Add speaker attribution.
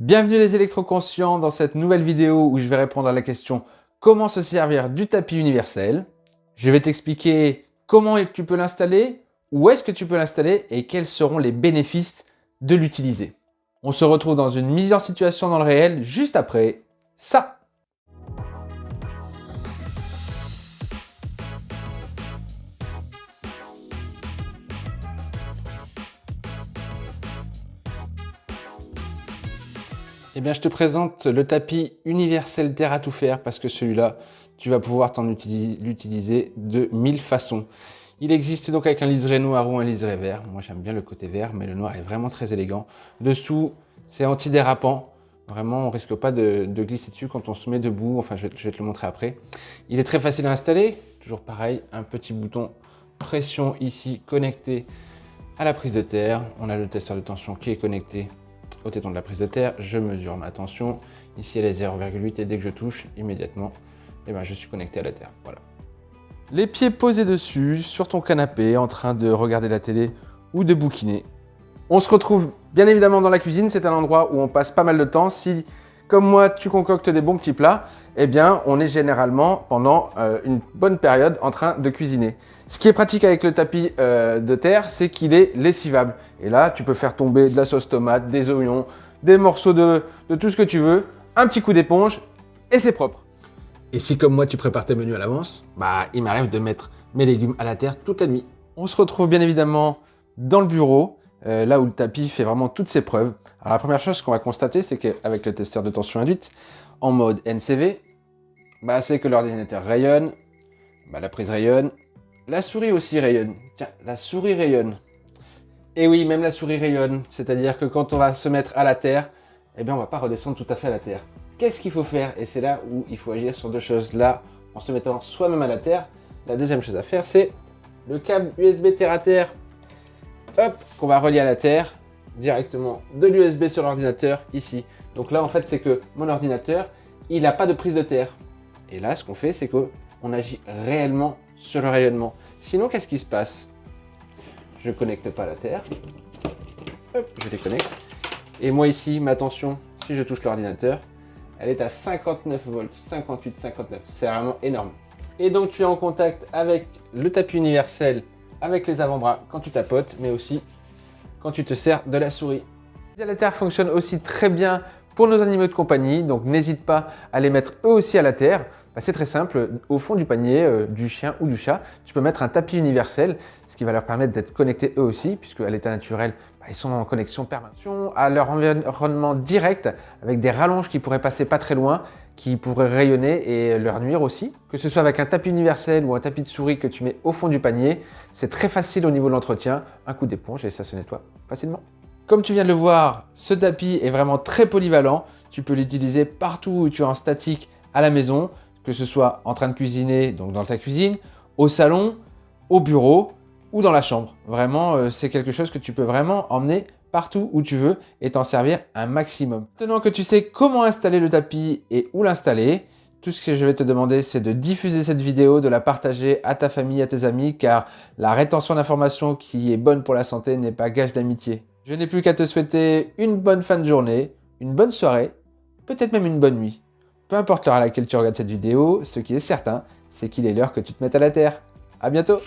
Speaker 1: Bienvenue les électroconscients dans cette nouvelle vidéo où je vais répondre à la question comment se servir du tapis universel. Je vais t'expliquer comment tu peux l'installer, où est-ce que tu peux l'installer et quels seront les bénéfices de l'utiliser. On se retrouve dans une mise en situation dans le réel juste après ça. Eh bien, je te présente le tapis universel Terre à tout faire parce que celui-là, tu vas pouvoir l'utiliser de 1000 façons. Il existe donc avec un liseré noir ou un liseré vert. Moi, j'aime bien le côté vert, mais le noir est vraiment très élégant. Dessous, c'est antidérapant. Vraiment, on ne risque pas de glisser dessus quand on se met debout. Enfin, je vais te le montrer après. Il est très facile à installer. Toujours pareil, un petit bouton pression ici connecté à la prise de terre. On a le testeur de tension qui est connecté au téton de la prise de terre, je mesure ma tension, ici elle est 0,8 et dès que je touche, immédiatement, je suis connecté à la terre, voilà. Les pieds posés dessus, sur ton canapé, en train de regarder la télé ou de bouquiner. On se retrouve bien évidemment dans la cuisine, c'est un endroit où on passe pas mal de temps. Si, comme moi, tu concoctes des bons petits plats, eh bien, on est généralement pendant une bonne période en train de cuisiner. Ce qui est pratique avec le tapis de terre, c'est qu'il est lessivable. Et là, tu peux faire tomber de la sauce tomate, des oignons, des morceaux de tout ce que tu veux, un petit coup d'éponge et c'est propre. Et si, comme moi, tu prépares tes menus à l'avance, il m'arrive de mettre mes légumes à la terre toute la nuit. On se retrouve bien évidemment dans le bureau, là où le tapis fait vraiment toutes ses preuves. Alors la première chose qu'on va constater, c'est qu'avec le testeur de tension induite, en mode NCV, c'est que l'ordinateur rayonne, la prise rayonne, la souris aussi rayonne. Tiens, la souris rayonne. Et oui, même la souris rayonne, c'est-à-dire que quand on va se mettre à la terre, on ne va pas redescendre tout à fait à la terre. Qu'est-ce qu'il faut faire? Et c'est là où il faut agir sur deux choses. Là, en se mettant soi-même à la terre, la deuxième chose à faire, c'est le câble USB terre à terre, hop, qu'on va relier à la terre, directement de l'USB sur l'ordinateur, ici. Donc là, en fait, c'est que mon ordinateur, il n'a pas de prise de terre. Et là, ce qu'on fait, c'est qu'on agit réellement sur le rayonnement. Sinon, qu'est-ce qui se passe? Je ne connecte pas à la terre. Hop, je déconnecte. Et moi ici, ma tension, si je touche l'ordinateur, elle est à 59 volts, 58, 59. C'est vraiment énorme. Et donc, tu es en contact avec le tapis universel, avec les avant-bras quand tu tapotes, mais aussi quand tu te sers de la souris. La terre fonctionne aussi très bien pour nos animaux de compagnie, donc n'hésite pas à les mettre eux aussi à la terre. C'est très simple, au fond du panier du chien ou du chat, tu peux mettre un tapis universel, ce qui va leur permettre d'être connectés eux aussi, puisque à l'état naturel, ils sont en connexion permanente à leur environnement direct, avec des rallonges qui pourraient passer pas très loin, qui pourraient rayonner et leur nuire aussi. Que ce soit avec un tapis universel ou un tapis de souris que tu mets au fond du panier, c'est très facile au niveau de l'entretien, un coup d'éponge et ça se nettoie facilement. Comme tu viens de le voir, ce tapis est vraiment très polyvalent. Tu peux l'utiliser partout où tu es en statique à la maison, que ce soit en train de cuisiner, donc dans ta cuisine, au salon, au bureau ou dans la chambre. Vraiment, c'est quelque chose que tu peux vraiment emmener partout où tu veux et t'en servir un maximum. Maintenant que tu sais comment installer le tapis et où l'installer, tout ce que je vais te demander, c'est de diffuser cette vidéo, de la partager à ta famille, à tes amis, car la rétention d'informations qui est bonne pour la santé n'est pas gage d'amitié. Je n'ai plus qu'à te souhaiter une bonne fin de journée, une bonne soirée, peut-être même une bonne nuit. Peu importe l'heure à laquelle tu regardes cette vidéo, ce qui est certain, c'est qu'il est l'heure que tu te mettes à la terre. À bientôt!